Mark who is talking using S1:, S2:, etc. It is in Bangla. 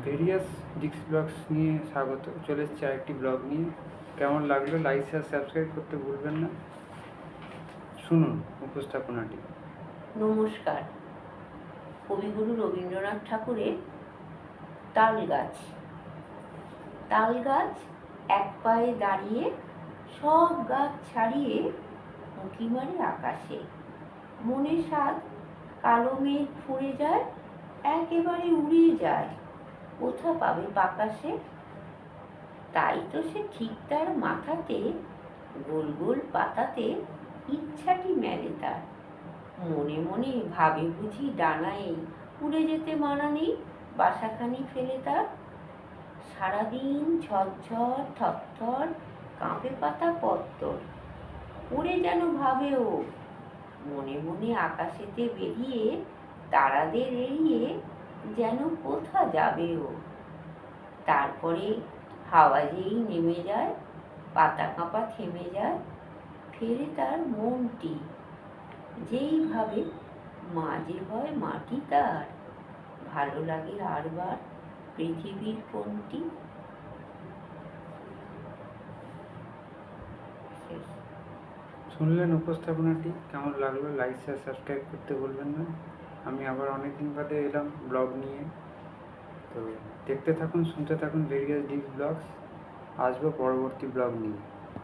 S1: ভেরিয়াস ডিক্স ব্লগস নিয়ে স্বাগত। চলে এসেছি আরেকটি ব্লগ নিয়ে। কেমন লাগলো লাইক শেয়ার সাবস্ক্রাইব করতে ভুলবেন না। শুনুন উপস্থাপনাটি।
S2: নমস্কার। কবিগুরু রবীন্দ্রনাথ ঠাকুরের তাল গাছ। তাল গাছ এক পায়ে দাঁড়িয়ে সব গাছ ছাড়িয়ে উঁকি মারে আকাশে। মনে সাধ কালো মেঘ ফুঁড়ে যায়, একেবারে উড়ে যায়, কোথা পাবে বাতাসে। তাই তো সে ঠিক তার মাথাতে গোল গোল পাতাতে ইচ্ছাটি মেলে তার। মনে মনে ভাবে বুঝি ডানায় উড়ে যেতে মানা নেই, বাসাখানি ফেলে তার। সারাদিন ঝরঝর থরথর কাঁপে পাতা পত্তর, উড়ে যেন ভাবে ও মনে মনে আকাশেতে বেরিয়ে তারাদের এড়িয়ে যেন কোথা যাবে ও। তারপরে হাওয়া যেই নেমে যায়, পাতা কাঁপা থেমে যায়, ফেরে তার মনটি যেইভাবে মাঝে হয় মাটি তার। ভালো লাগে আরবার পৃথিবীর কোনটি।
S1: শুনলেন উপস্থাপনাটি, কেমন লাগলো লাইক শেয়ার সাবস্ক্রাইব করতে ভুলবেন না। আমি আবার অনেকদিন বাদে এলাম ব্লগ নিয়ে, তো দেখতে থাকুন শুনতে থাকুন ভেরিয়াস ডিক্স ব্লগস। আসবো পরবর্তী ব্লগ নিয়ে।